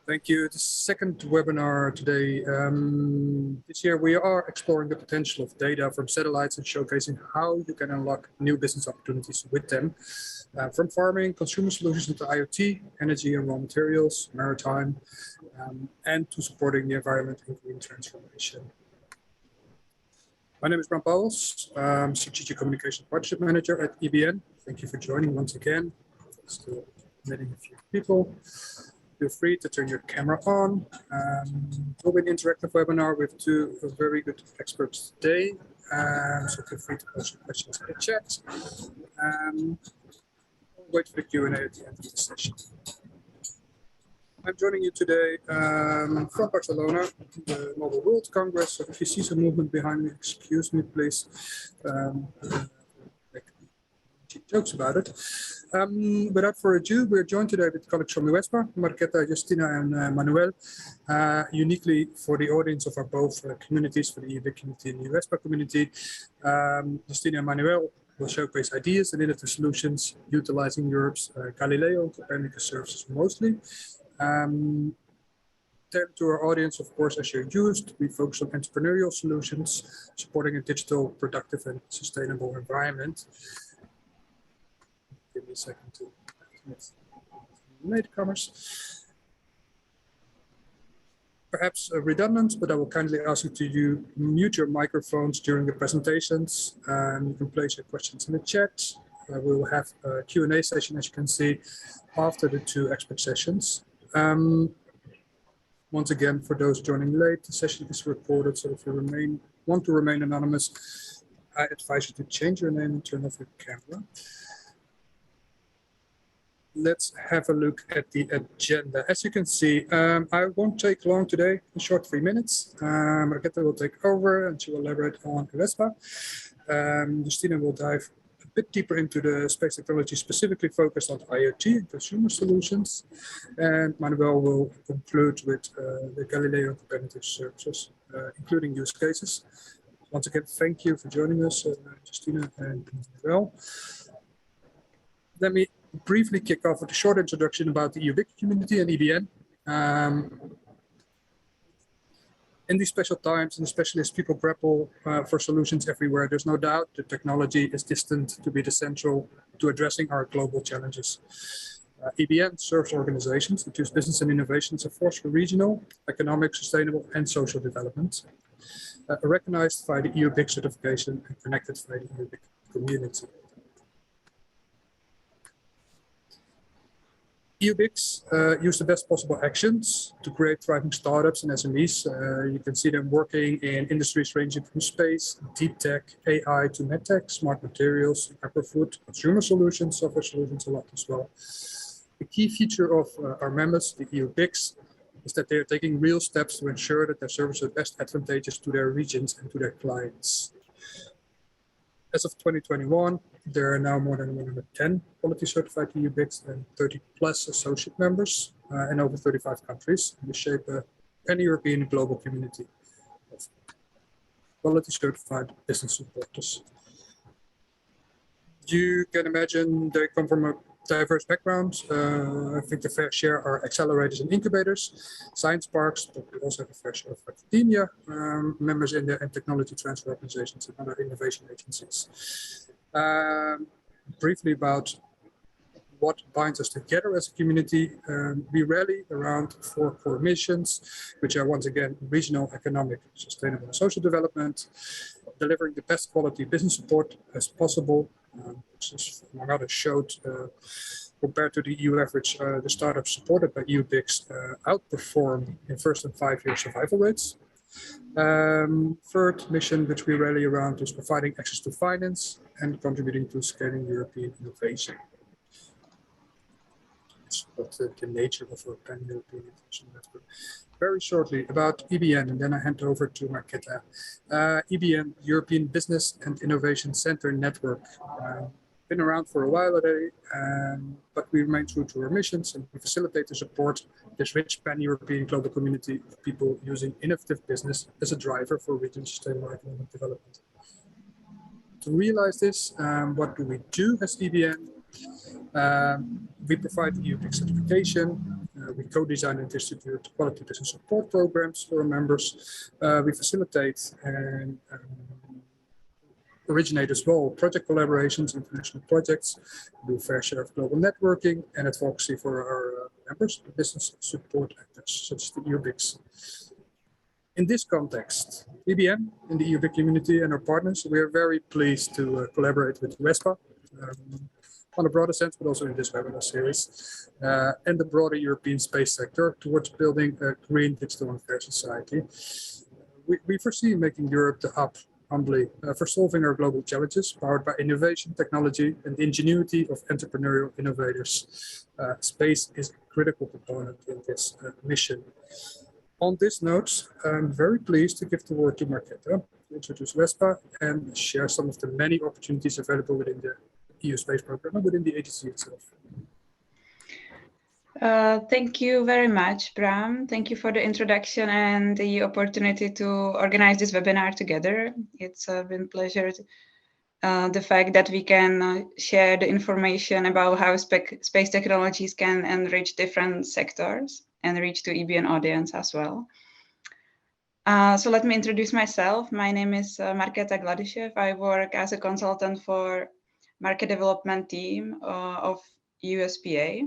Thank you. The second webinar today. This year we are exploring the potential of data from satellites and showcasing how you can unlock new business opportunities with them. From farming, consumer solutions to IoT, energy and raw materials, maritime, and to supporting the environment and green transformation. My name is Bram Pauwels, Strategic Communication Partnership Manager at EBN. Thank you for joining once again. Still meeting a few people. Feel free to turn your camera on. It will be an interactive webinar with two very good experts today. So feel free to post your questions in the chat. We'll wait for the Q&A at the end of the session. I'm joining you today from Barcelona, the Mobile World Congress. So if you see some movement behind me, excuse me, please. Make jokes about it. Without further ado, we're joined today with colleagues from EUSPA, Marqueta, Justyna, and Manuel. Uniquely for the audience of our both communities, for the EBN community and the EUSPA community, Justyna and Manuel will showcase ideas and innovative solutions utilizing Europe's Galileo and Copernicus services mostly. To our audience, of course, as you're used, we focus on entrepreneurial solutions, supporting a digital, productive, and sustainable environment. Give me a second to latecomers. Perhaps redundant, but I will kindly ask you to mute your microphones during the presentations. You can place your questions in the chat. We will have a Q&A session, as you can see, after the two expert sessions. Once again, for those joining late, the session is recorded, so if you want to remain anonymous, I advise you to change your name and turn off your camera. Let's have a look at the agenda. As you can see, I won't take long today, a short 3 minutes. Marqueta will take over and she will elaborate on EUSPA. Justyna will dive a bit deeper into the space technology specifically focused on IoT and consumer solutions. And Manuel will conclude with the Galileo and Copernicus services, including use cases. Once again, thank you for joining us, Justyna and Manuel. Let me briefly kick off with a short introduction about the EUBIC community and EBN. In these special times, and especially as people grapple for solutions everywhere, there's no doubt that technology is destined to be the central to addressing our global challenges. EBN serves organizations that use business and innovation as a force for regional, economic, sustainable, and social development, recognized by the EUBIC certification and connected by the EUBIC community. EUBICs use the best possible actions to create thriving startups and SMEs. You can see them working in industries ranging from space, deep tech, AI to medtech, smart materials, agri-food, consumer solutions, software solutions, a lot as well. The key feature of our members, the EUBICs, is that they are taking real steps to ensure that their services are best advantageous to their regions and to their clients. As of 2021, there are now more than 110 quality certified EUBICs and 30 plus associate members in over 35 countries. We shape a pan-European global community of quality certified business supporters. You can imagine they come from a diverse background. I think the fair share are accelerators and incubators, science parks, but we also have a fair share of academia, members in the technology transfer organizations and other innovation agencies. Briefly about what binds us together as a community, we rally around 4 core missions, which are once again regional, economic, sustainable, and social development, delivering the best quality business support as possible, which is among others showed compared to the EU average, the startups supported by EUBICs outperform in first and 5-year survival rates. Third mission, which we rally around, is providing access to finance and contributing to scaling European innovation. It's what the nature of a pan-European innovation network. Very shortly about EBN, and then I hand over to Marqueta. EBN, European Business and Innovation Center Network. Been around for a while already, but we remain true to our missions and we facilitate and support this rich pan-European global community of people using innovative business as a driver for regional sustainable economic development. To realize this, what do we do as EBN? We provide the EUBIC certification, We co-design and distribute quality business support programs for our members. We facilitate and originate as well project collaborations, international projects, do a fair share of global networking and advocacy for our members, business support actors such as the EU BICs. In this context, EBN and the EU BIC community and our partners, we are very pleased to collaborate with EUSPA on a broader sense, but also in this webinar series, and the broader European space sector towards building a green digital and fair society. We foresee making Europe the hub humbly for solving our global challenges powered by innovation, technology, and the ingenuity of entrepreneurial innovators. Space is a critical component in this mission. On this note, I'm very pleased to give the word to Marketa to introduce EUSPA and share some of the many opportunities available within the EU space program and within the agency itself. Thank you very much, Bram. Thank you for the introduction and the opportunity to organize this webinar together. It's been a pleasure. The fact that we can share the information about how space technologies can enrich different sectors and reach to EBN audience as well. So let me introduce myself. My name is Marketa Gladyshev. I work as a consultant for market development team of EUSPA.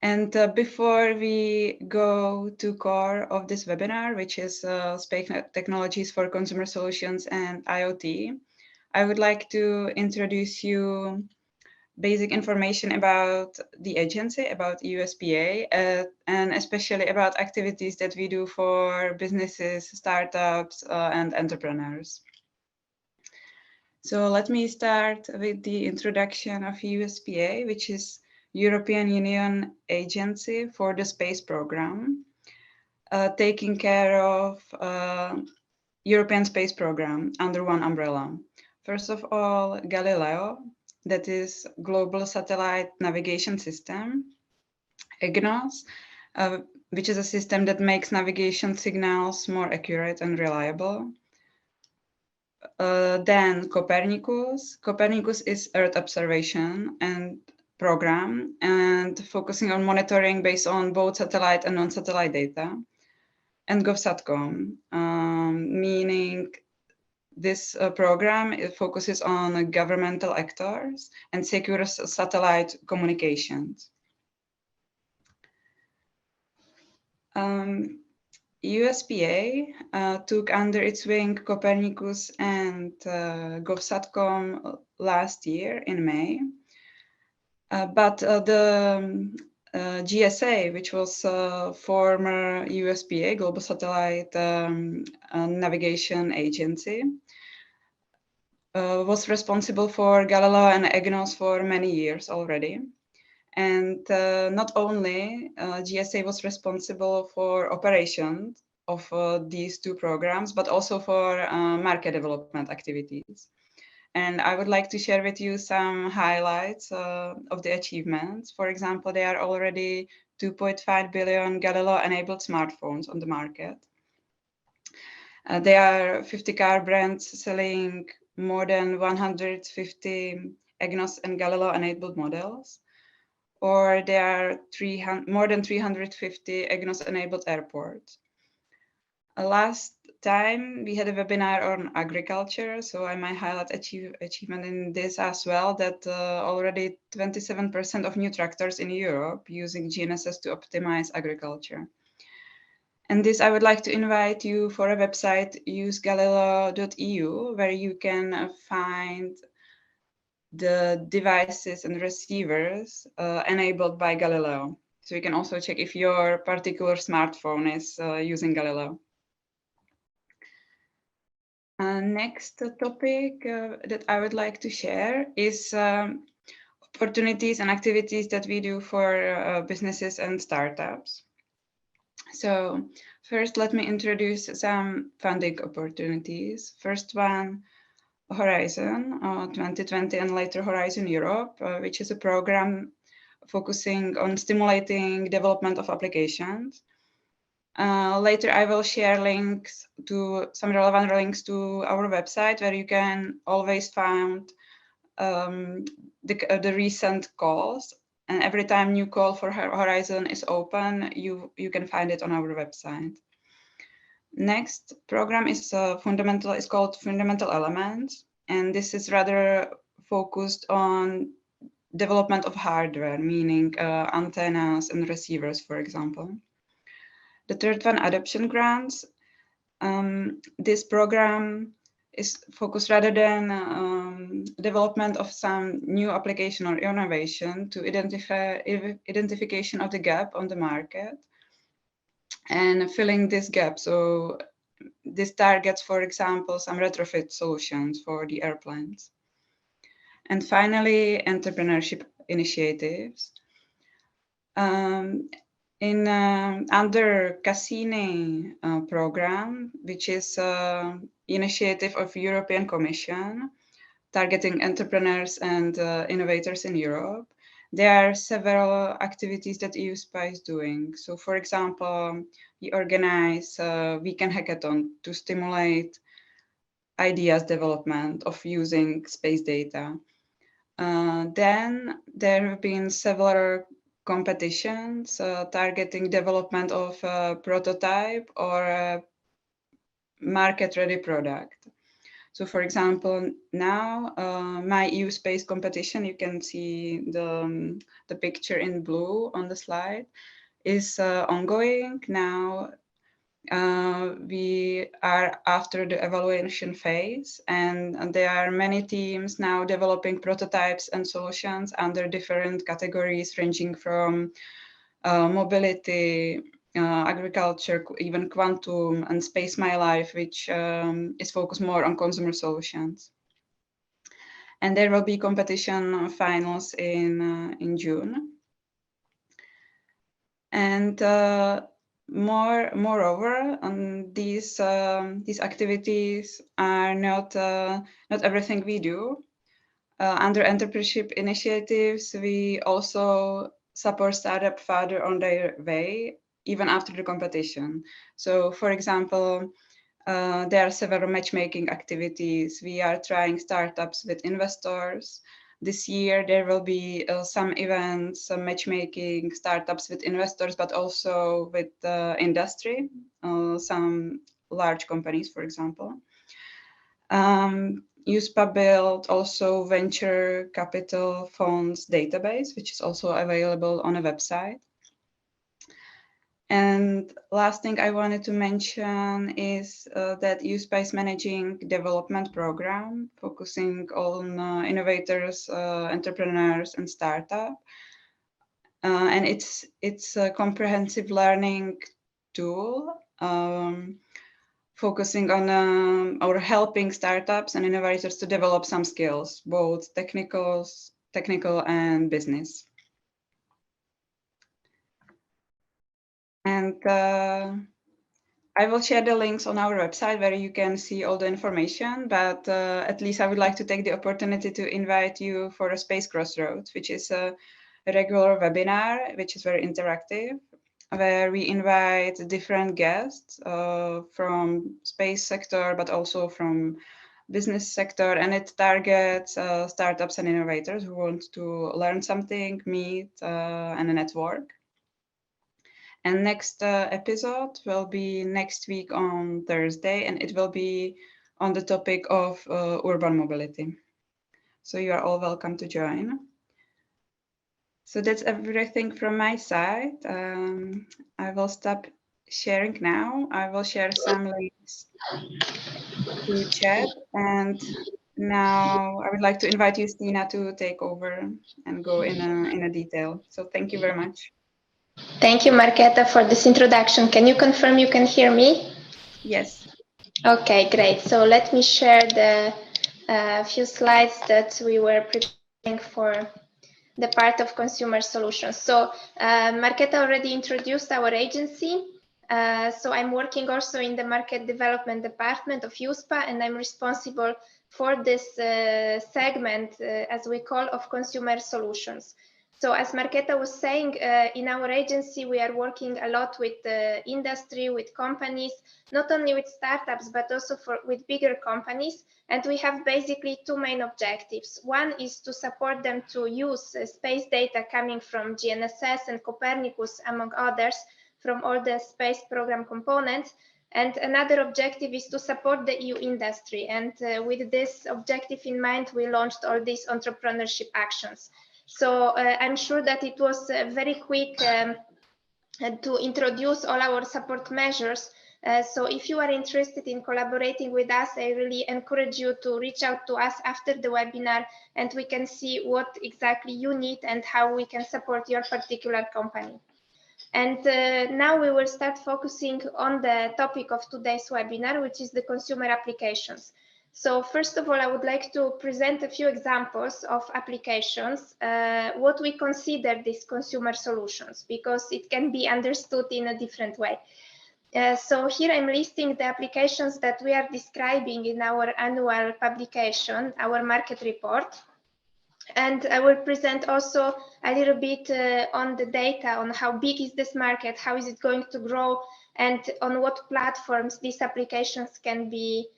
And before we go to core of this webinar, which is space technologies for consumer solutions and IoT, I would like to introduce you basic information about the agency, about EUSPA, and especially about activities that we do for businesses, startups, and entrepreneurs. So let me start with the introduction of EUSPA, which is European Union Agency for the Space Program, taking care of European Space Program under one umbrella. First of all, Galileo, that is Global Satellite Navigation System, EGNOS, which is a system that makes navigation signals more accurate and reliable. Then Copernicus. Copernicus is Earth observation and program and focusing on monitoring based on both satellite and non-satellite data. And GovSatCom, meaning this program, it focuses on governmental actors and secure satellite communications. EUSPA took under its wing Copernicus and GovSatCom last year in May. But the GSA, which was former EUSPA, Global Satellite Navigation Agency, was responsible for Galileo and EGNOS for many years already. And not only GSA was responsible for operations of these two programs, but also for market development activities. And I would like to share with you some highlights of the achievements. For example, there are already 2.5 billion Galileo-enabled smartphones on the market. There are 50 car brands selling more than 150 EGNOS and Galileo-enabled models. Or there are more than 350 EGNOS-enabled airports. Last time we had a webinar on agriculture, so I might highlight achievement in this as well, that already 27% of new tractors in Europe using GNSS to optimize agriculture. And this I would like to invite you for a website, usegalileo.eu, where you can find the devices and receivers enabled by Galileo. So you can also check if your particular smartphone is using Galileo. Next topic that I would like to share is opportunities and activities that we do for businesses and startups. So first, let me introduce some funding opportunities. First one, Horizon 2020 and later Horizon Europe, which is a program focusing on stimulating development of applications. Later, I will share links to some relevant links to our website, where you can always find the recent calls And every time new call for Horizon is open, you can find it on our website. Next program is called Fundamental Elements, and this is rather focused on development of hardware, meaning antennas and receivers, for example. The third one, Adoption Grants. This program is focused rather than development of some new application or innovation to identification of the gap on the market and filling this gap. So this targets, for example, some retrofit solutions for the airplanes. And finally, entrepreneurship initiatives. Under Cassini program, which is initiative of European Commission targeting entrepreneurs and innovators in Europe, there are several activities that EUSPA is doing. So for example, we organize a weekend hackathon to stimulate ideas development of using space data. Then there have been several competitions targeting development of a prototype or a market-ready product. So for example, now my EU Space competition, you can see the picture in blue on the slide, is ongoing. Now we are after the evaluation phase, and there are many teams now developing prototypes and solutions under different categories ranging from mobility, agriculture, even quantum, and Space My Life, which is focused more on consumer solutions. And there will be competition finals in June. And moreover, these activities are not everything we do. Under entrepreneurship initiatives, we also support startup further on their way, even after the competition. So, for example, there are several matchmaking activities. We are trying startups with investors. This year, there will be some events, some matchmaking startups with investors, but also with industry, some large companies, for example. EUSPA built also venture capital funds database, which is also available on a website. And last thing I wanted to mention is that EUSPA is managing development program focusing on innovators, entrepreneurs, and startup. And it's a comprehensive learning tool focusing on or helping startups and innovators to develop some skills, both technical and business. And I will share the links on our website where you can see all the information, but at least I would like to take the opportunity to invite you for a Space Crossroads, which is a regular webinar, which is very interactive, where we invite different guests from space sector, but also from business sector, and it targets startups and innovators who want to learn something, meet, and network. And next episode will be next week on Thursday, and it will be on the topic of urban mobility. So you are all welcome to join. So that's everything from my side. I will stop sharing now. I will share some links to chat. And now I would like to invite Justyna to take over and go in a detail. So thank you very much. Thank you, Marketa, for this introduction. Can you confirm you can hear me? Yes. Okay, great. So let me share the few slides that we were preparing for the part of consumer solutions. So Marketa already introduced our agency. So I'm working also in the market development department of EUSPA, and I'm responsible for this segment, as we call, of consumer solutions. So as Marketa was saying, in our agency, we are working a lot with the industry, with companies, not only with startups, but also with bigger companies. And we have basically two main objectives. One is to support them to use space data coming from GNSS and Copernicus, among others, from all the space program components. And another objective is to support the EU industry. And with this objective in mind, we launched all these entrepreneurship actions. So I'm sure that it was very quick to introduce all our support measures. So if you are interested in collaborating with us, I really encourage you to reach out to us after the webinar, and we can see what exactly you need and how we can support your particular company. And now we will start focusing on the topic of today's webinar, which is the consumer applications. So first of all, I would like to present a few examples of applications, what we consider these consumer solutions, because it can be understood in a different way. So here I'm listing the applications that we are describing in our annual publication, our market report. And I will present also a little bit on the data, on how big is this market, how is it going to grow, and on what platforms these applications can be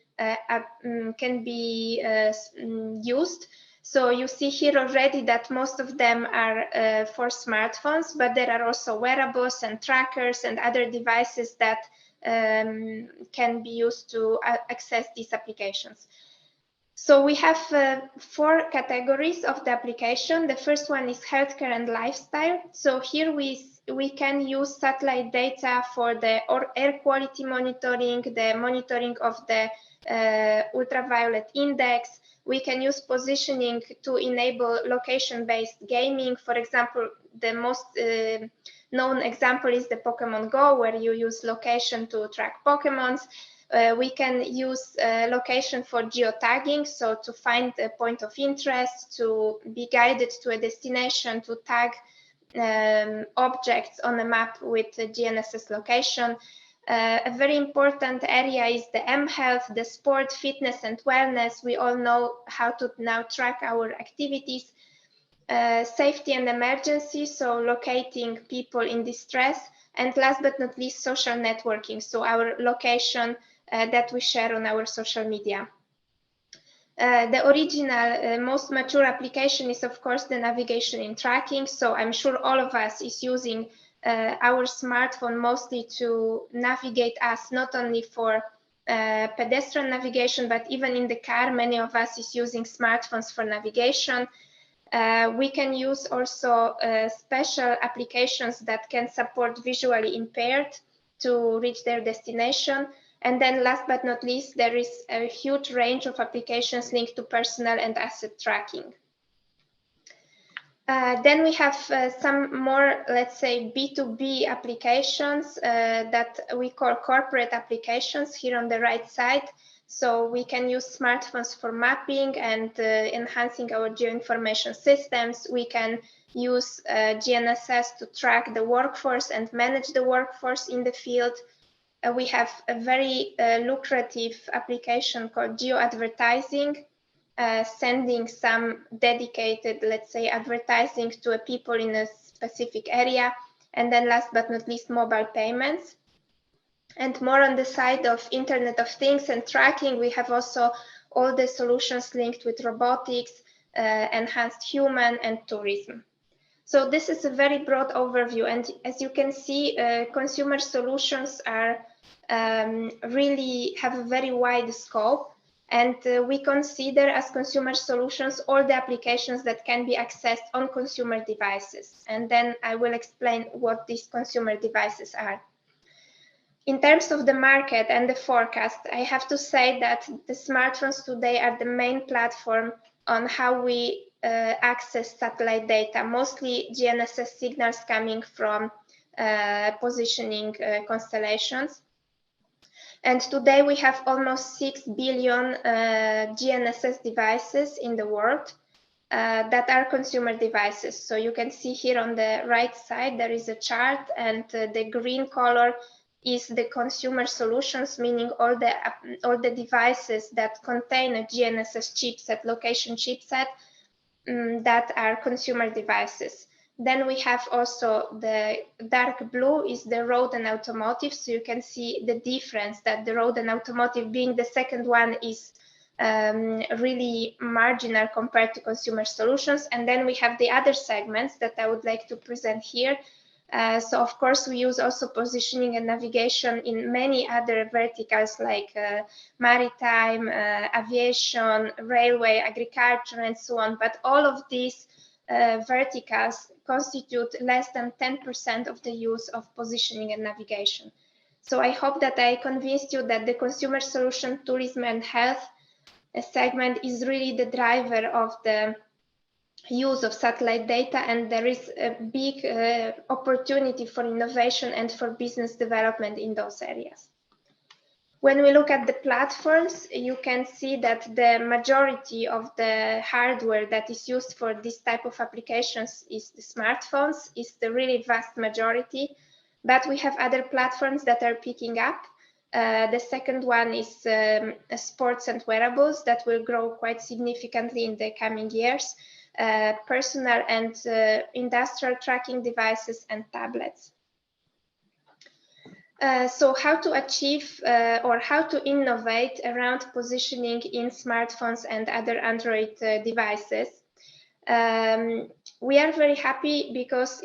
used. So you see here already that most of them are for smartphones, but there are also wearables and trackers and other devices that can be used to access these applications. So we have 4 categories of the application. The first one is healthcare and lifestyle. So here we can use satellite data for the air quality monitoring, the monitoring of the ultraviolet index. We can use positioning to enable location-based gaming. For example, the most known example is the Pokemon Go, where you use location to track Pokemons. We can use location for geotagging, so to find a point of interest, to be guided to a destination, to tag objects on a map with a GNSS location. A very important area is the mHealth, the sport, fitness, and wellness. We all know how to now track our activities. Safety and emergency, so locating people in distress. And last but not least, social networking, so our location that we share on our social media. The original, most mature application is, of course, the navigation and tracking. So I'm sure all of us is using our smartphone mostly to navigate us, not only for pedestrian navigation, but even in the car, many of us is using smartphones for navigation. We can use also special applications that can support visually impaired to reach their destination. And then last but not least, there is a huge range of applications linked to personal and asset tracking. Then we have some more, let's say, B2B applications that we call corporate applications here on the right side. So we can use smartphones for mapping and enhancing our geoinformation systems. We can use GNSS to track the workforce and manage the workforce in the field. We have a very lucrative application called Geo Advertising, sending some dedicated, let's say, advertising to a people in a specific area. And then last but not least, mobile payments. And more on the side of Internet of Things and tracking, we have also all the solutions linked with robotics, enhanced human, and tourism. So this is a very broad overview. And as you can see, consumer solutions are really have a very wide scope. And we consider as consumer solutions all the applications that can be accessed on consumer devices. And then I will explain what these consumer devices are. In terms of the market and the forecast, I have to say that the smartphones today are the main platform on how we access satellite data, mostly GNSS signals coming from positioning constellations. And today we have almost 6 billion GNSS devices in the world that are consumer devices. So you can see here on the right side, there is a chart, and the green color is the consumer solutions, meaning all the devices that contain a GNSS chipset, location chipset, that are consumer devices. Then we have also the dark blue is the road and automotive. So you can see the difference that the road and automotive, being the second one, is really marginal compared to consumer solutions. And then we have the other segments that I would like to present here. So of course we use also positioning and navigation in many other verticals like maritime, aviation, railway, agriculture, and so on. But all of these verticals constitute less than 10% of the use of positioning and navigation. So I hope that I convinced you that the consumer solution, tourism, and health segment is really the driver of the use of satellite data, and there is a big opportunity for innovation and for business development in those areas. When we look at the platforms, you can see that the majority of the hardware that is used for this type of applications is the smartphones, is the really vast majority, but we have other platforms that are picking up. The second one is sports and wearables that will grow quite significantly in the coming years. Personal and industrial tracking devices and tablets. So how to achieve or how to innovate around positioning in smartphones and other Android devices. We are very happy because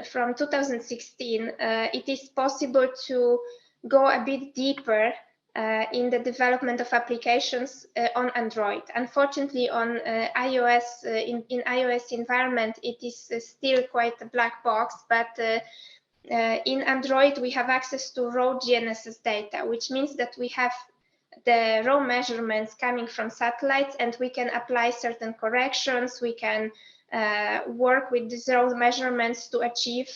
from 2016, it is possible to go a bit deeper in the development of applications on Android. Unfortunately, on iOS, in iOS environment, it is still quite a black box, but in Android, we have access to raw GNSS data, which means that we have the raw measurements coming from satellites, and we can apply certain corrections. We can work with these raw measurements to achieve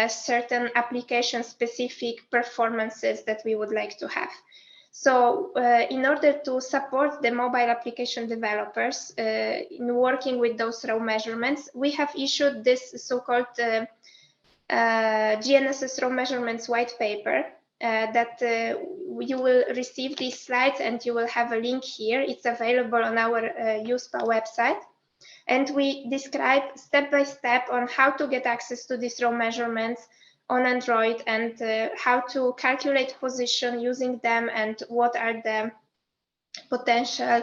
certain application-specific performances that we would like to have. So in order to support the mobile application developers in working with those raw measurements, we have issued this so-called GNSS raw measurements white paper that you will receive these slides, and you will have a link here. It's available on our EUSPA website. And we describe step by step on how to get access to these raw measurements on Android, and how to calculate position using them, and what are the potential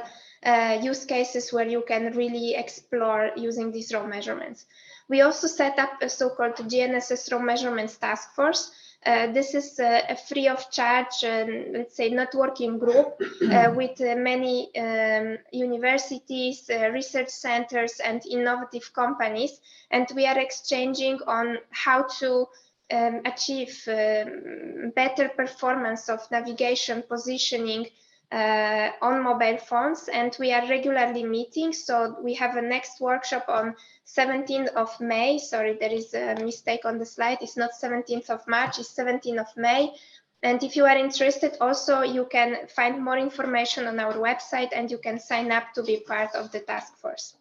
use cases where you can really explore using these raw measurements. We also set up a so-called GNSS raw measurements task force. This is a free of charge, let's say, networking group with many universities, research centers, and innovative companies. And we are exchanging on how to achieve better performance of navigation positioning on mobile phones, and we are regularly meeting. So we have a next workshop on 17th of May. Sorry, there is a mistake on the slide. It's not 17th of March, it's 17th of May. And if you are interested, also you can find more information on our website, and you can sign up to be part of the task force.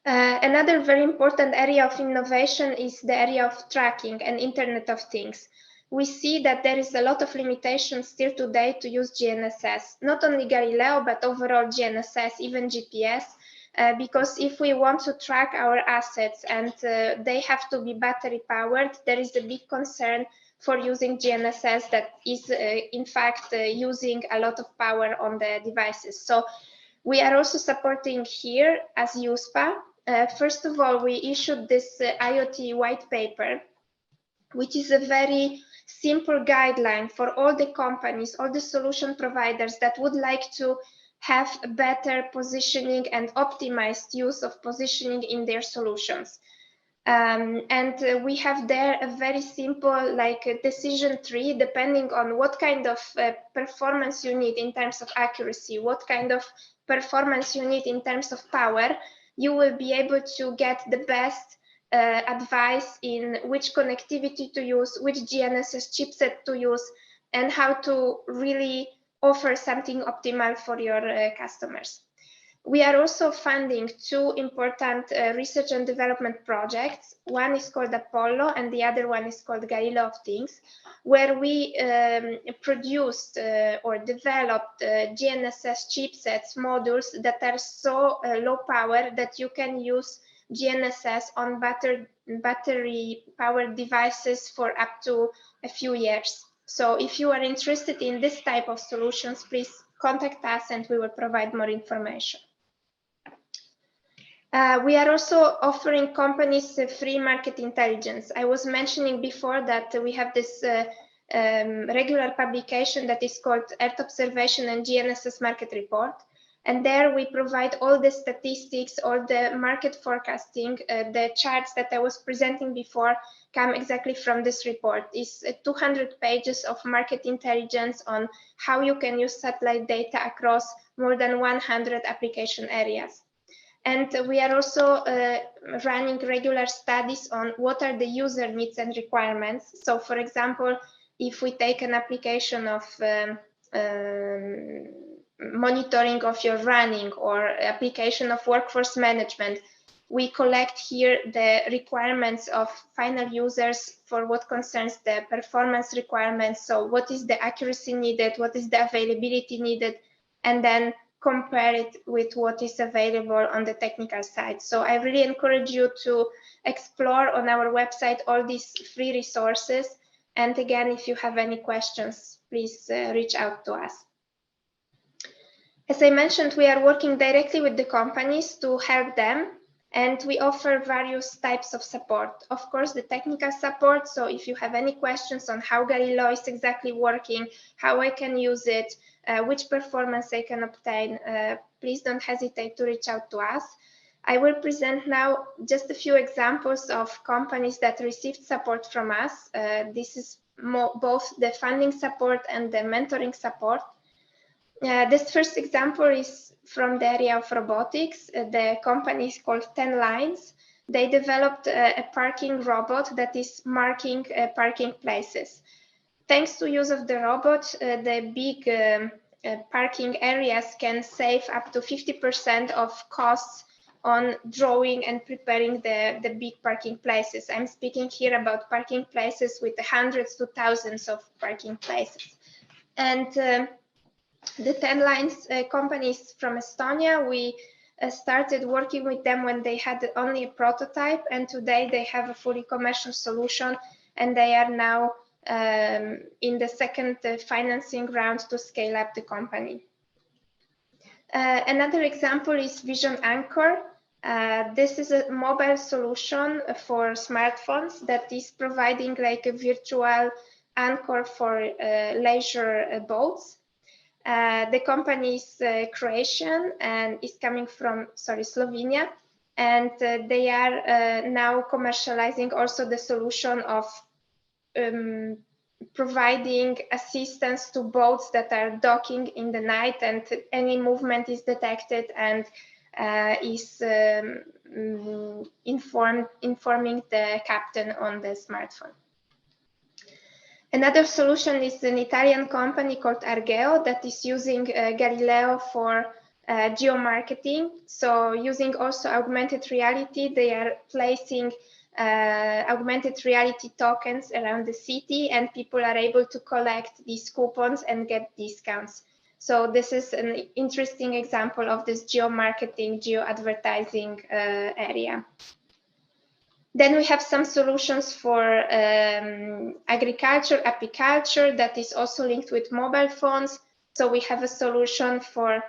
Another very important area of innovation is the area of tracking and Internet of Things. We see that there is a lot of limitations still today to use GNSS, not only Galileo, but overall GNSS, even GPS, because if we want to track our assets and they have to be battery powered, there is a big concern for using GNSS that is in fact using a lot of power on the devices. So we are also supporting here as EUSPA. First of all, we issued this IoT white paper, which is a very simple guideline for all the companies, all the solution providers that would like to have a better positioning and optimized use of positioning in their solutions. And we have there a very simple decision tree, depending on what kind of performance you need in terms of accuracy, what kind of performance you need in terms of power. You will be able to get the best advice in which connectivity to use, which GNSS chipset to use, and how to really offer something optimal for your customers. We are also funding two important research and development projects. One is called Apollo, and the other one is called Galileo of Things, where we produced or developed GNSS chipsets, modules that are so low power that you can use GNSS on battery-powered devices for up to a few years. So if you are interested in this type of solutions, please contact us and we will provide more information. We are also offering companies free market intelligence. I was mentioning before that we have this regular publication that is called Earth Observation and GNSS Market Report. And there we provide all the statistics, all the market forecasting, the charts that I was presenting before come exactly from this report. It's 200 pages of market intelligence on how you can use satellite data across more than 100 application areas. And we are also running regular studies on what are the user needs and requirements. So for example, if we take an application of monitoring of your running or application of workforce management, we collect here the requirements of final users for what concerns the performance requirements. So what is the accuracy needed, what is the availability needed, and then compare it with what is available on the technical side. So I really encourage you to explore on our website all these free resources. And again, if you have any questions, please reach out to us. As I mentioned, we are working directly with the companies to help them, and we offer various types of support. Of course, the technical support. So if you have any questions on how Galileo is exactly working, how I can use it, which performance I can obtain, please don't hesitate to reach out to us. I will present now just a few examples of companies that received support from us. This is both the funding support and the mentoring support. This first example is from the area of robotics. The company is called 10 Lines. They developed a parking robot that is marking parking places. Thanks to use of the robot, the big parking areas can save up to 50% of costs on drawing and preparing the big parking places. I'm speaking here about parking places with hundreds to thousands of parking places. And the 10 Lines companies from Estonia, we started working with them when they had only a prototype, and today they have a fully commercial solution, and they are now in the second financing round to scale up the company. Another example is Vision Anchor. This is a mobile solution for smartphones that is providing like a virtual anchor for leisure boats. The company is Croatian and is coming from, Slovenia, and they are now commercializing also the solution of providing assistance to boats that are docking in the night, and any movement is detected and is informing the captain on the smartphone. Another solution is an Italian company called ARgeo that is using Galileo for geomarketing. So using also augmented reality, they are placing augmented reality tokens around the city, and people are able to collect these coupons and get discounts. So this is an interesting example of this geomarketing, geo advertising area. Then we have some solutions for agriculture, apiculture that is also linked with mobile phones. So we have a solution for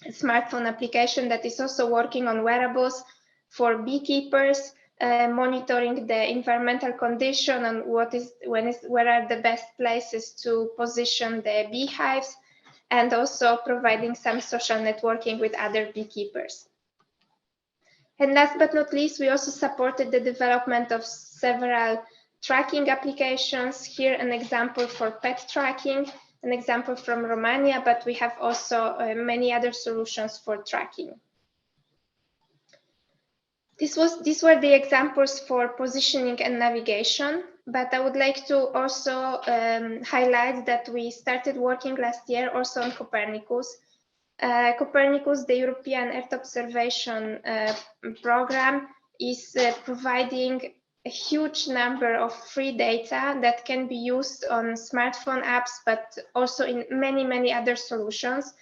a smartphone application that is also working on wearables for beekeepers, monitoring the environmental condition and where are the best places to position the beehives, and also providing some social networking with other beekeepers. And last but not least, we also supported the development of several tracking applications. Here, an example for pet tracking, an example from Romania, but we have also many other solutions for tracking. These were the examples for positioning and navigation, but I would like to also highlight that we started working last year also on Copernicus. Copernicus, the European Earth Observation program, is providing a huge number of free data that can be used on smartphone apps, but also in many, many other solutions.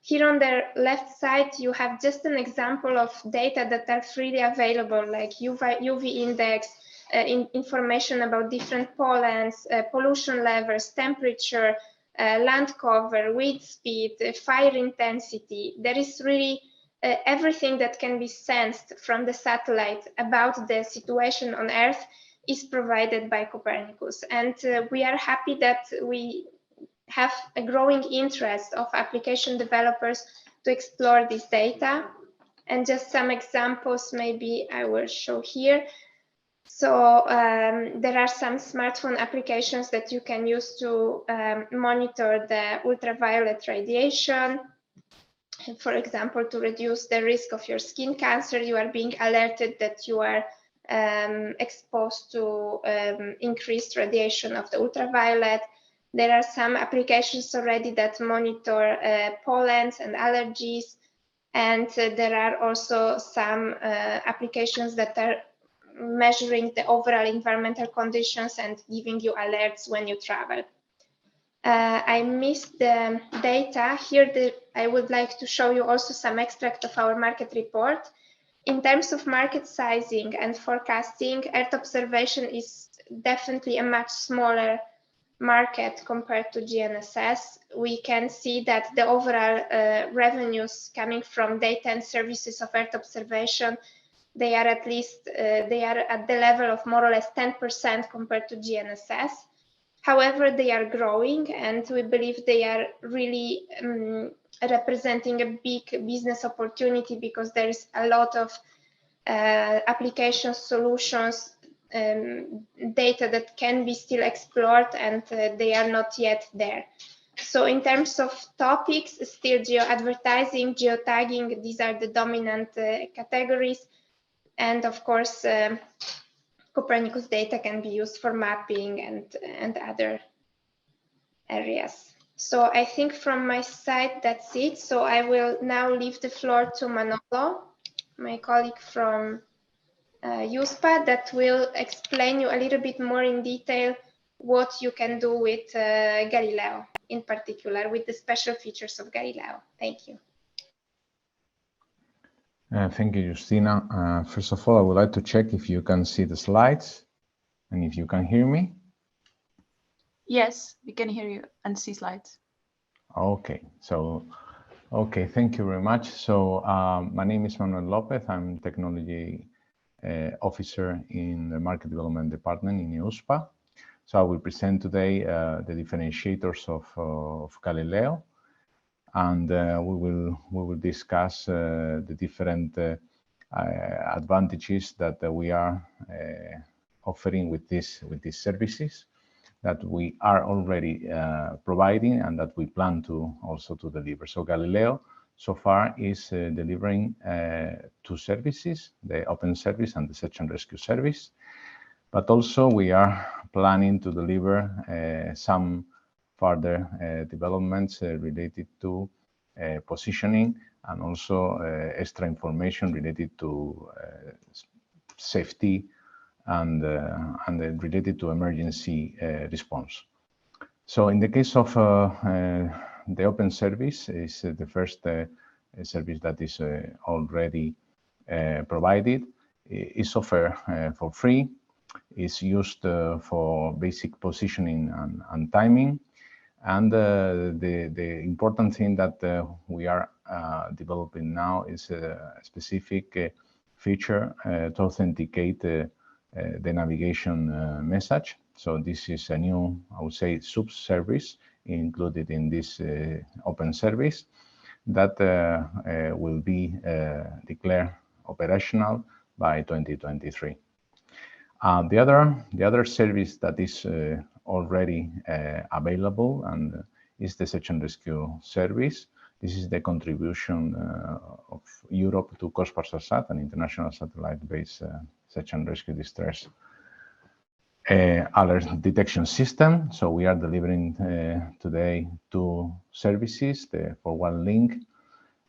Here on the left side, you have just an example of data that are freely available, like UV index, information about different pollens, pollution levels, temperature, land cover, wind speed, fire intensity. There is really everything that can be sensed from the satellite about the situation on Earth is provided by Copernicus. And we are happy that we have a growing interest of application developers to explore this data. And just some examples maybe I will show here. So there are some smartphone applications that you can use to monitor the ultraviolet radiation. For example, to reduce the risk of your skin cancer, you are being alerted that you are exposed to increased radiation of the ultraviolet. There are some applications already that monitor pollens and allergies. And there are also some applications that are measuring the overall environmental conditions and giving you alerts when you travel. I missed the data. Here I would like to show you also some extract of our market report. In terms of market sizing and forecasting, Earth observation is definitely a much smaller market compared to GNSS. We can see that the overall revenues coming from data and services of Earth observation, they are at the level of more or less 10% compared to GNSS. However, they are growing, and we believe they are really representing a big business opportunity because there is a lot of application solutions, data that can be still explored, and they are not yet there. So in terms of topics, still geo advertising, geotagging, these are the dominant categories. And of course, Copernicus data can be used for mapping and other areas. So I think from my side, that's it. So I will now leave the floor to Manolo, my colleague from EUSPA, that will explain you a little bit more in detail what you can do with Galileo, in particular, with the special features of Galileo. Thank you. Thank you, Justyna. First of all, I would like to check if you can see the slides and if you can hear me. Yes, we can hear you and see slides. Okay, thank you very much. So my name is Manuel Lopez. I'm Technology Officer in the Market Development Department in EUSPA. So I will present today the differentiators of Galileo. And we will discuss the different advantages that we are offering with these services that we are already providing and that we plan to also to deliver. So Galileo so far is delivering two services, the open service and the search and rescue service. But also we are planning to deliver some further developments related to positioning and also extra information related to safety and related to emergency response. So in the case of the open service, is the first service that is already provided. It's offered for free. It's used for basic positioning and timing. And the important thing that we are developing now is a specific feature to authenticate the navigation message. So this is a new, I would say, sub-service included in this open service that will be declared operational by 2023. The other service that is already available and is the search and rescue service. This is the contribution of Europe to COSPAR-SAT, an international satellite-based search and rescue distress alert detection system. So we are delivering today two services, the forward link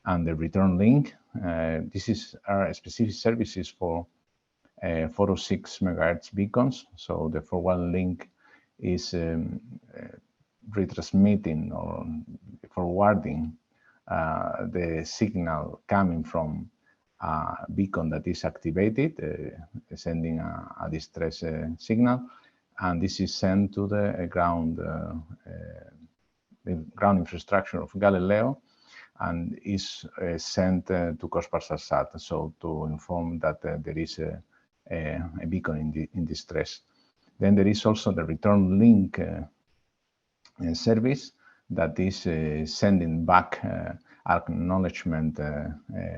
and the return link. This are specific services for 406 megahertz beacons. So the forward link is retransmitting or forwarding the signal coming from a beacon that is activated, sending a distress signal, and this is sent to the ground infrastructure of Galileo, and is sent to Cosparsat, so to inform that there is a beacon in distress. Then there is also the return link service that is sending back acknowledgement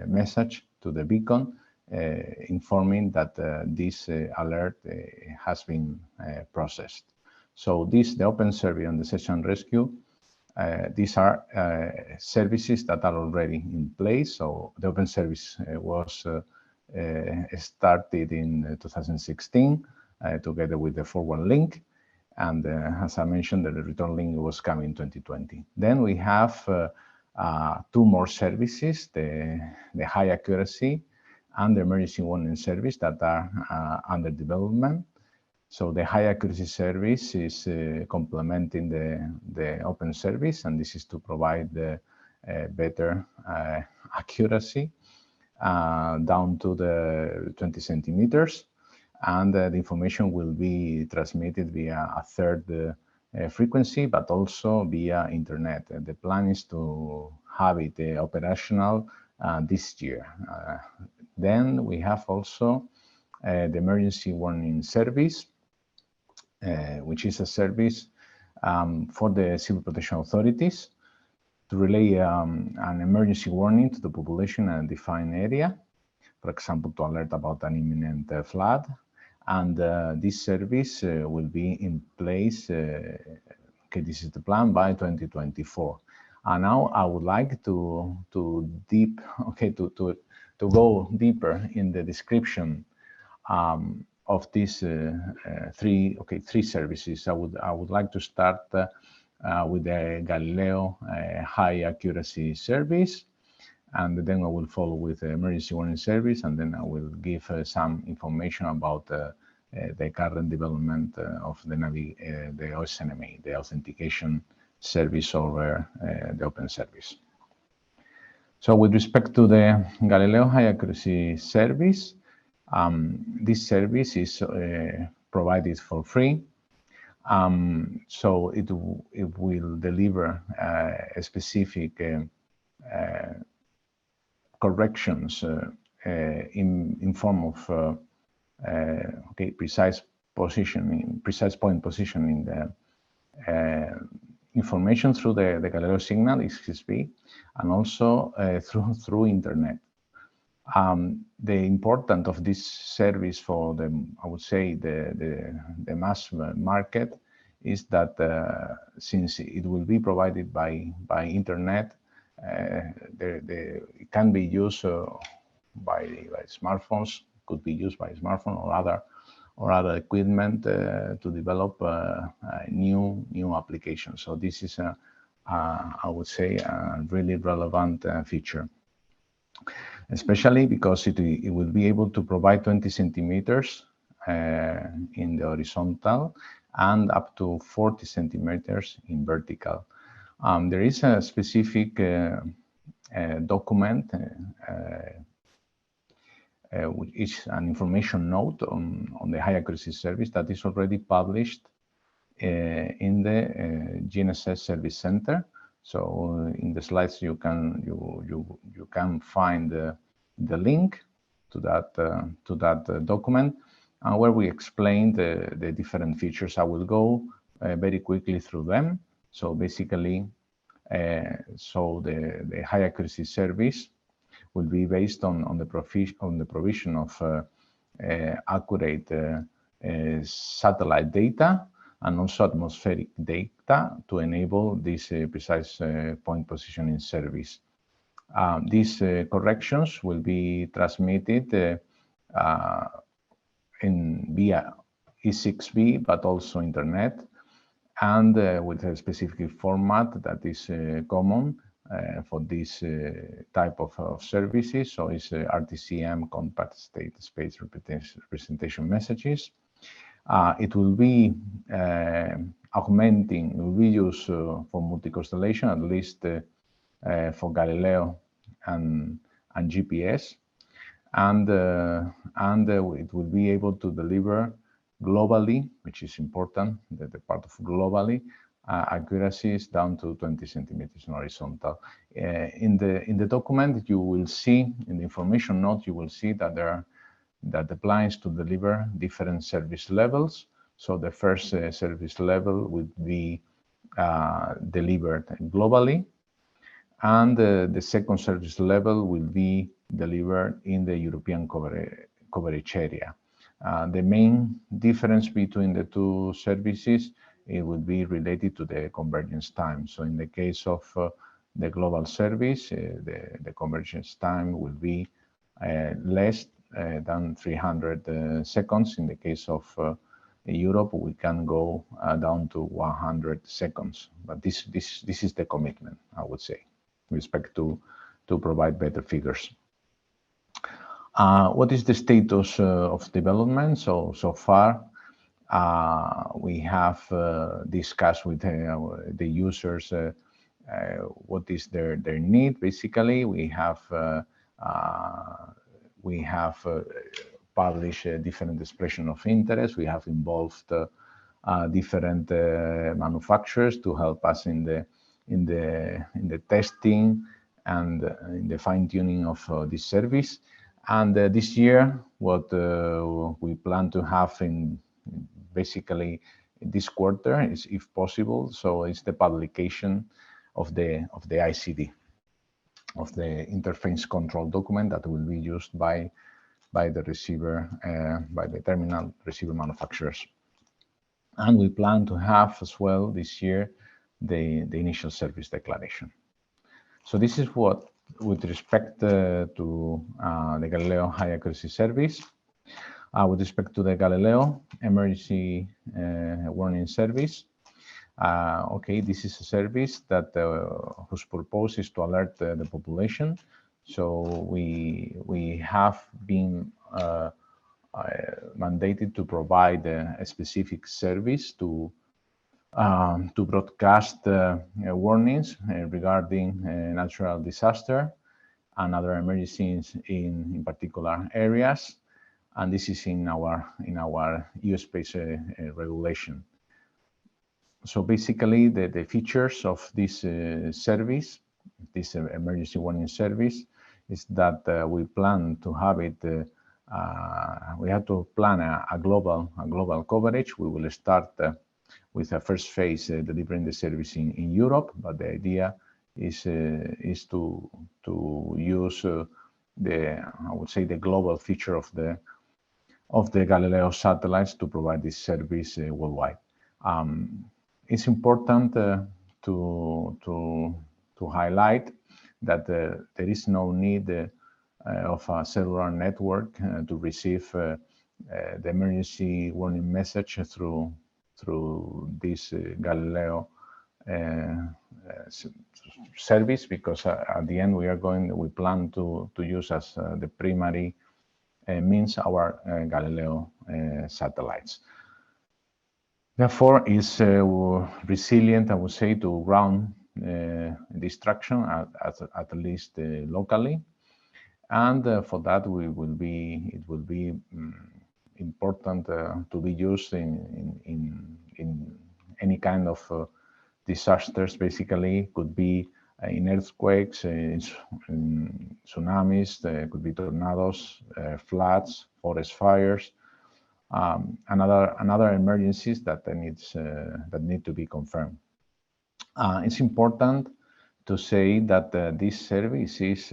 message to the beacon, informing that this alert has been processed. So the open survey and the search and rescue, these are services that are already in place. So the open service was started in 2016 together with the forward link. And as I mentioned, the return link was coming in 2020. Then we have two more services, the high accuracy and the emergency warning service that are under development. So the high accuracy service is complementing the open service, and this is to provide better accuracy down to the 20 centimeters. And the information will be transmitted via a third frequency, but also via internet. The plan is to have it operational this year. Then we have also the emergency warning service, which is a service for the civil protection authorities to relay an emergency warning to the population in a defined area, for example, to alert about an imminent flood. And this service will be in place, okay, this is the plan, by 2024. And now I would like to go deeper in the description of these three services. I would like to start with the Galileo high accuracy service, and then I will follow with the emergency warning service, and then I will give some information about the current development of the OSNMA, the authentication service over the open service. So with respect to the Galileo high accuracy service, this service is provided for free. So it will deliver a specific corrections in form of precise point positioning the information through the Galileo signal, XSP, and also through internet. The importance of this service for I would say the mass market is that since it will be provided by internet, it can be used by smartphones, could be used by smartphone or other equipment to develop new applications. So this is I would say a really relevant feature, especially because it will be able to provide 20 centimeters in the horizontal and up to 40 centimeters in vertical. There is a specific document, which is an information note on the high accuracy service that is already published in the GNSS Service Center. So in the slides you can find the link to that document, where we explain the different features. I will go very quickly through them. So basically, the high accuracy service will be based on the provision of accurate satellite data and also atmospheric data to enable this precise point positioning service. These corrections will be transmitted via E6B, but also internet, and with a specific format that is common for this type of services. So it's RTCM, compact state space representation messages. It will be augmenting, it will be used for multi-constellation, at least for Galileo and GPS, and it will be able to deliver globally, which is important, the part of globally, accuracies down to 20 centimeters in horizontal. In the document, you will see, in the information note, you will see that the plan is to deliver different service levels. So the first service level would be delivered globally, and the second service level will be delivered in the European coverage area. The main difference between the two services, it would be related to the convergence time. So in the case of the global service, the convergence time will be less than 300 seconds. In the case of Europe, we can go down to 100 seconds. But this is the commitment, I would say. We expect to provide better figures. What is the status of development? So far, we have discussed with the users what is their need. Basically, we have published different expression of interest. We have involved different manufacturers to help us in the testing and in the fine-tuning of this service. And this year, what we plan to have in basically this quarter is, if possible, so it's the publication of the ICD, of the interface control document that will be used by the receiver, by the terminal receiver manufacturers. And we plan to have as well this year the initial service declaration. So this is what with respect to the Galileo high accuracy service. With respect to the Galileo emergency warning service, okay, this is a service that whose purpose is to alert the population. So we have been mandated to provide a specific service to broadcast warnings regarding natural disaster and other emergencies in particular areas, and this is in our EUSPA regulation. So basically, the features of this service, this emergency warning service, is that we plan to have it. We have to plan a global coverage. We will start with a first phase delivering the service in Europe, but the idea is to use I would say the global feature of the Galileo satellites to provide this service worldwide. It's important to highlight that there is no need of a cellular network to receive the emergency warning message through this Galileo service, because at the end we plan to use as the primary means our Galileo satellites. Therefore, is resilient, I would say, to ground destruction at least locally, and for that it will be important to be used in any kind of disasters. Basically, could be in earthquakes, in tsunamis, could be tornadoes, floods, forest fires, and other emergencies that need to be confirmed. It's important to say that this service is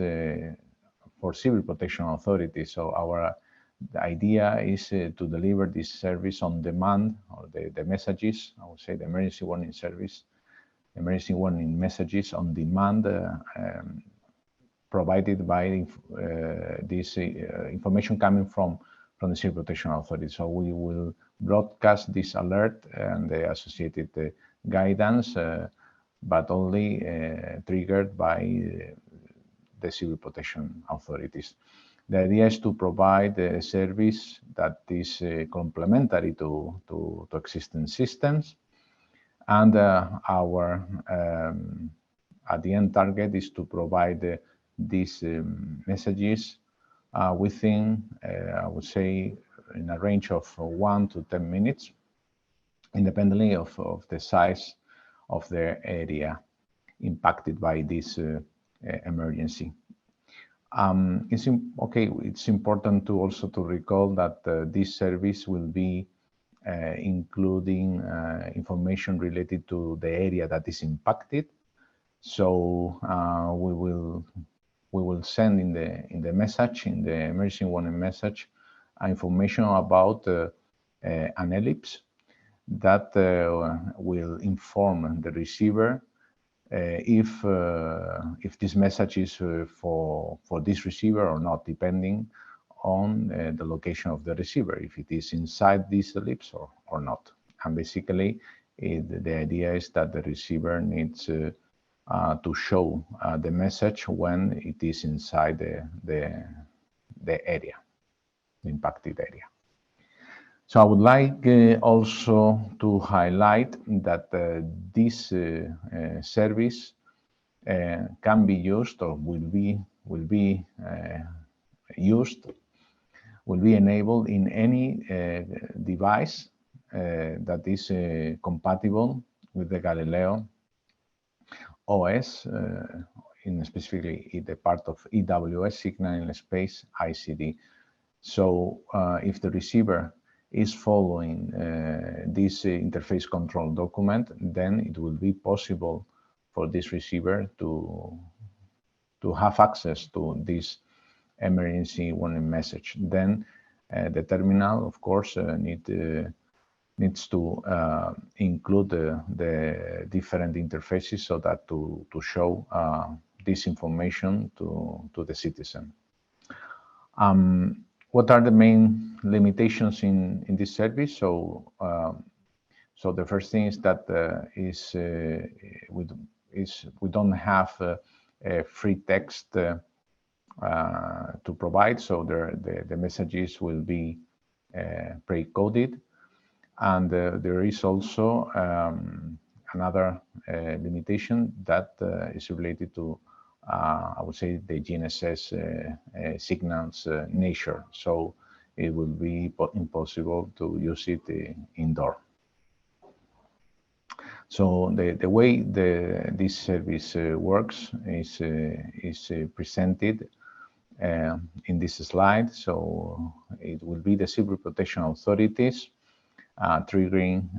for civil protection authorities. So the idea is to deliver this service on demand, or the messages, I would say the emergency warning service, emergency warning messages on demand, provided by this information coming from the civil protection authority. So we will broadcast this alert and the associated guidance, but only triggered by the civil protection authorities. The idea is to provide a service that is complementary to existing systems, and our at the end target is to provide these messages within, I would say, in a range of 1 to 10 minutes, independently of the size of the area impacted by this emergency. It's important to also to recall that this service will be including information related to the area that is impacted. So we will send in the message, in the emergency warning message, information about an ellipse that will inform the receiver if this message is for this receiver or not, depending on the location of the receiver, if it is inside this ellipse or not. And basically, the idea is that the receiver needs to show the message when it is inside the area, the impacted area. So I would like also to highlight that this service can be used or will be enabled in any device that is compatible with the Galileo OS, specifically in the part of EWS, Signal in Space ICD. So if the receiver is following this interface control document, then it will be possible for this receiver to have access to this emergency warning message. Then the terminal, of course, needs to include the different interfaces so that to show this information to the citizen. What are the main limitations in this service? So the first thing is that we don't have a free text to provide. So the messages will be pre-coded, and there is also another limitation that is related to I would say the GNSS signal's nature. So it will be impossible to use it indoor. So the way this service works is presented in this slide. So it will be the civil protection authorities triggering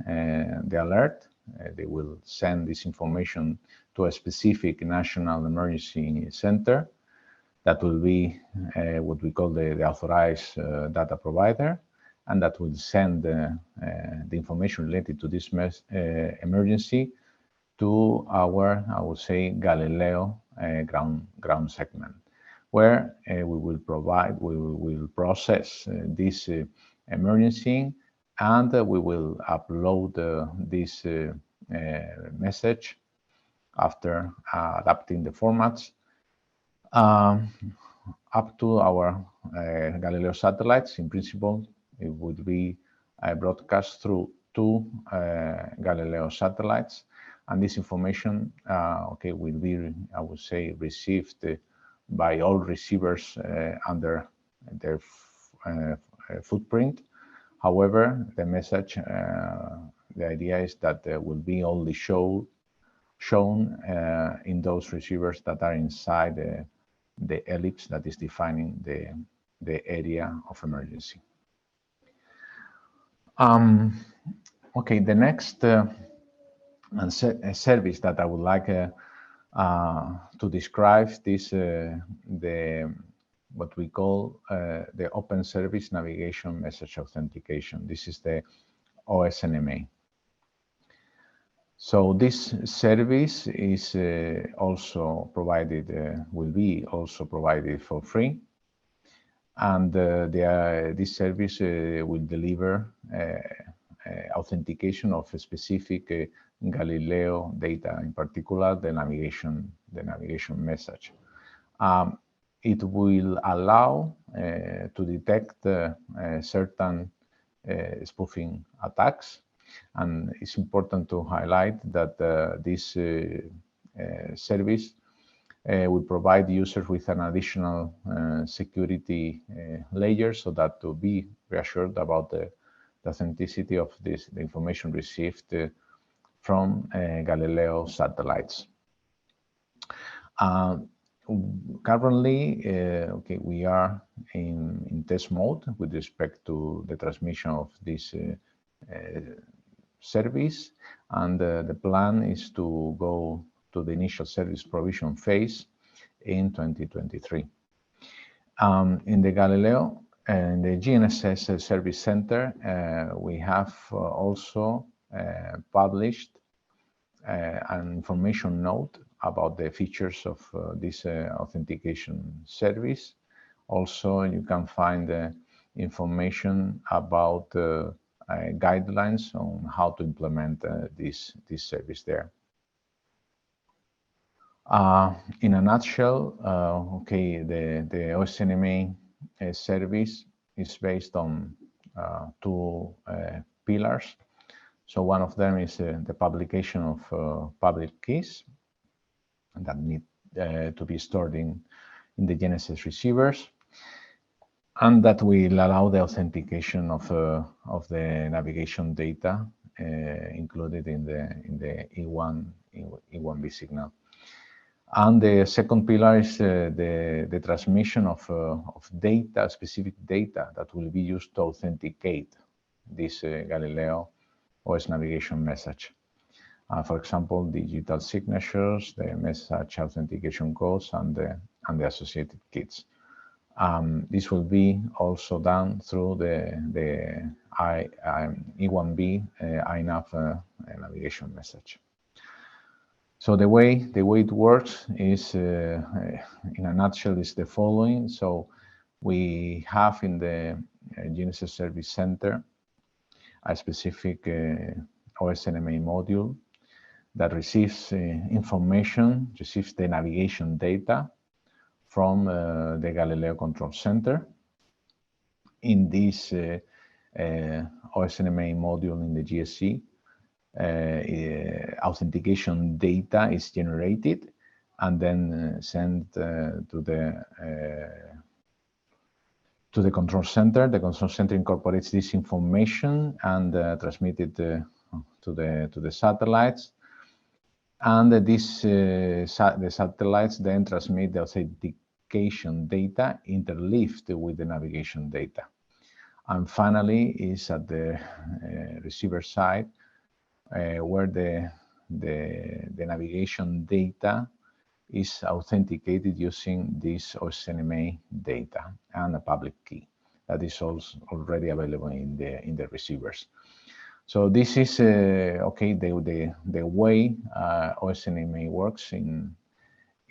the alert. They will send this information to a specific national emergency center that will be what we call the authorized data provider, and that will send the information related to this emergency to our, I would say, Galileo ground segment, where we will process this emergency, and we will upload this message after adapting the formats up to our Galileo satellites. In principle, it would be broadcast through 2 Galileo satellites, and this information will be, I would say, received by all receivers under their footprint. However, the message, the idea is that will be only shown in those receivers that are inside the ellipse that is defining the area of emergency. The next service that I would like to describe is what we call the Open Service Navigation Message Authentication. This is the OSNMA. So this service is also provided, will be also provided for free, and this service will deliver authentication of a specific Galileo data, in particular the navigation message. It will allow to detect certain spoofing attacks, and it's important to highlight that this service will provide users with an additional security layer, so that to be reassured about the authenticity of the information received from Galileo satellites. Currently, we are in test mode with respect to the transmission of this service, and the plan is to go to the initial service provision phase in 2023. In the Galileo and the GNSS Service Center, we have also published an information note about the features of this authentication service. Also, you can find information about guidelines on how to implement this service there. In a nutshell, the OSNMA service is based on two pillars. So one of them is the publication of public keys that need to be stored in the GNSS receivers, and that will allow the authentication of the navigation data included in the E1B signal. And the second pillar is the transmission of data, specific data that will be used to authenticate this Galileo OS navigation message. For example, digital signatures, the message authentication codes, and the associated kits. This will be also done through the E1B INAV navigation message. So the way it works is, in a nutshell, is the following. So we have in the GNSS Service Center a specific OSNMA module that receives information, receives the navigation data from the Galileo Control Center. In this OSNMA module in the GSC, authentication data is generated and then sent to the control center. The control center incorporates this information and transmits it to the satellites. And the satellites then transmit the authentication data interleaved with the navigation data. And finally, is at the receiver side, where the navigation data is authenticated using this OSNMA data and a public key that is also already available in the receivers. So this is the way OSNMA works in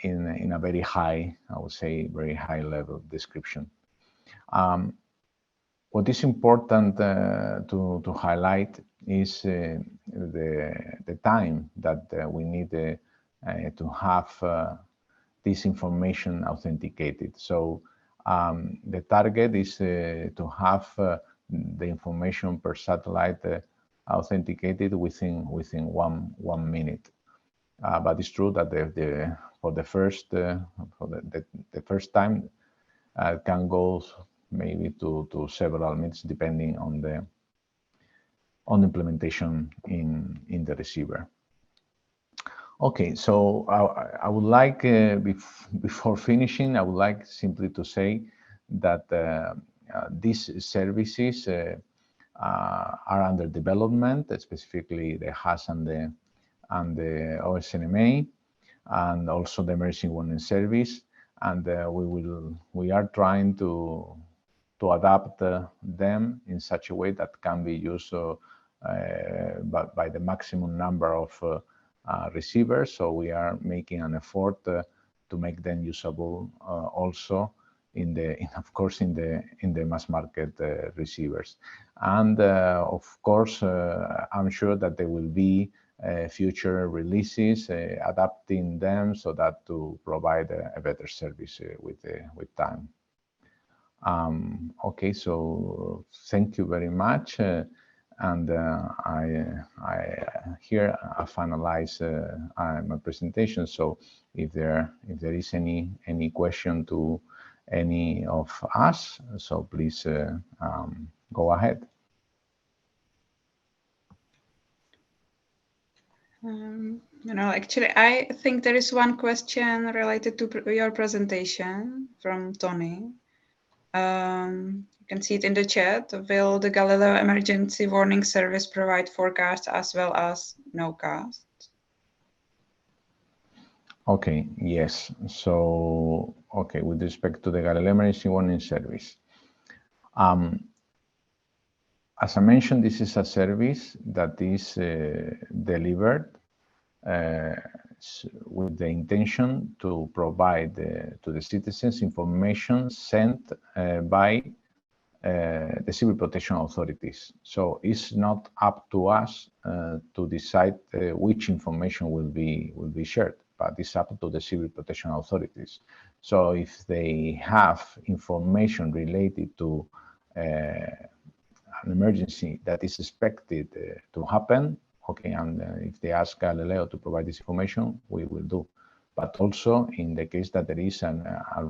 a very high, I would say, very high level description. What is important to highlight is the time that we need to have this information authenticated. So the target is to have the information per satellite authenticated within 1 minute. But it's true that for the first time can go maybe to several minutes, depending on the implementation in the receiver. Okay, so I would like, before finishing, I would like simply to say that these services are under development, specifically the HAS and the OSNMA, and also the emerging warning service. And we are trying to adapt them in such a way that can be used by the maximum number of receivers. So we are making an effort to make them usable also in the mass market receivers. And of course, I'm sure that there will be future releases adapting them so that to provide a better service with time. Okay, so thank you very much. And here I finalize my presentation. So if there is any question to any of us, so please go ahead. Actually, I think there is one question related to your presentation from Tony. You can see it in the chat. Will the Galileo emergency warning service provide forecasts as well as nowcasts? Okay, yes. So, okay, with respect to the Galileo emergency warning service, as I mentioned, this is a service that is delivered with the intention to provide to the citizens information sent by the civil protection authorities. So it's not up to us to decide which information will be shared, but it's up to the civil protection authorities. So if they have information related to an emergency that is expected to happen, okay, and if they ask Galileo to provide this information, we will do. But also in the case that there is I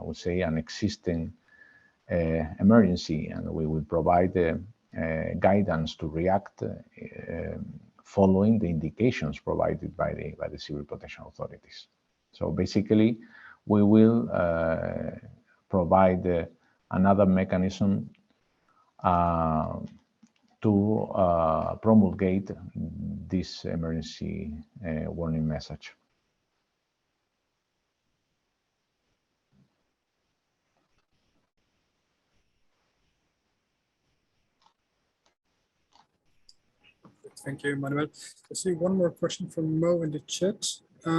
would say an existing emergency, and we will provide guidance to react following the indications provided by the civil protection authorities. So basically, we will provide another mechanism to promulgate this emergency warning message. Thank you, Manuel. I see one more question from Mo in the chat. What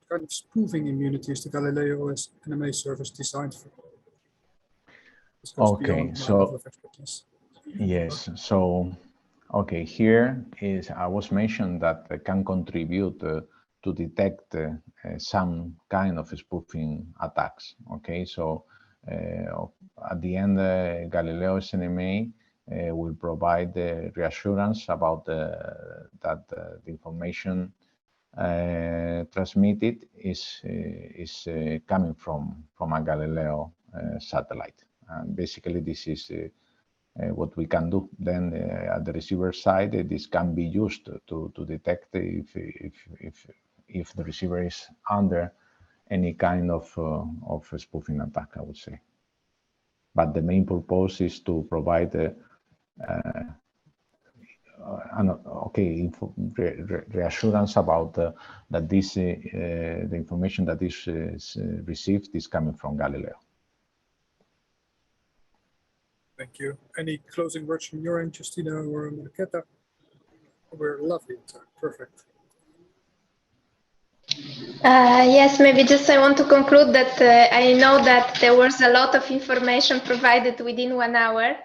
kind of spoofing immunity is the Galileo NMA service designed for? Okay, so yes, so okay, here is I was mentioned that can contribute to detect some kind of spoofing attacks. Okay, so at the end, Galileo's NMA will provide the reassurance about that the information transmitted is coming from a Galileo satellite. And basically, this is what we can do. Then at the receiver side, this can be used to detect if the receiver is under any kind of spoofing attack, I would say. But the main purpose is to provide reassurance about that this the information that is received is coming from Galileo. Thank you. Any closing words from your end, Justyna or Marketa? We're lovely. Perfect. Yes, maybe just I want to conclude that I know that there was a lot of information provided within 1 hour,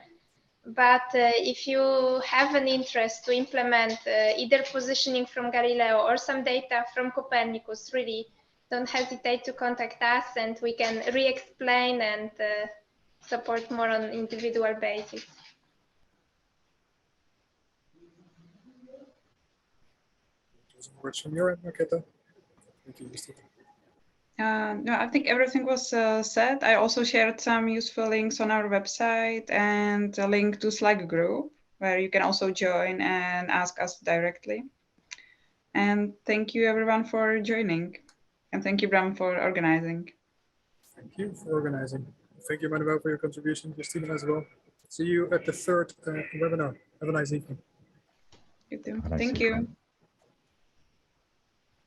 but if you have an interest to implement either positioning from Galileo or some data from Copernicus, really don't hesitate to contact us and we can re-explain and support more on individual basis. Closing words from your end, Marketa? Thank you, Justyna. No, I think everything was said. I also shared some useful links on our website and a link to Slack group where you can also join and ask us directly. And thank you everyone for joining. And thank you, Bram, for organizing. Thank you for organizing. Thank you, Manuel, for your contribution. Justyna as well. See you at the third webinar. Have a nice evening. You too. Thank you.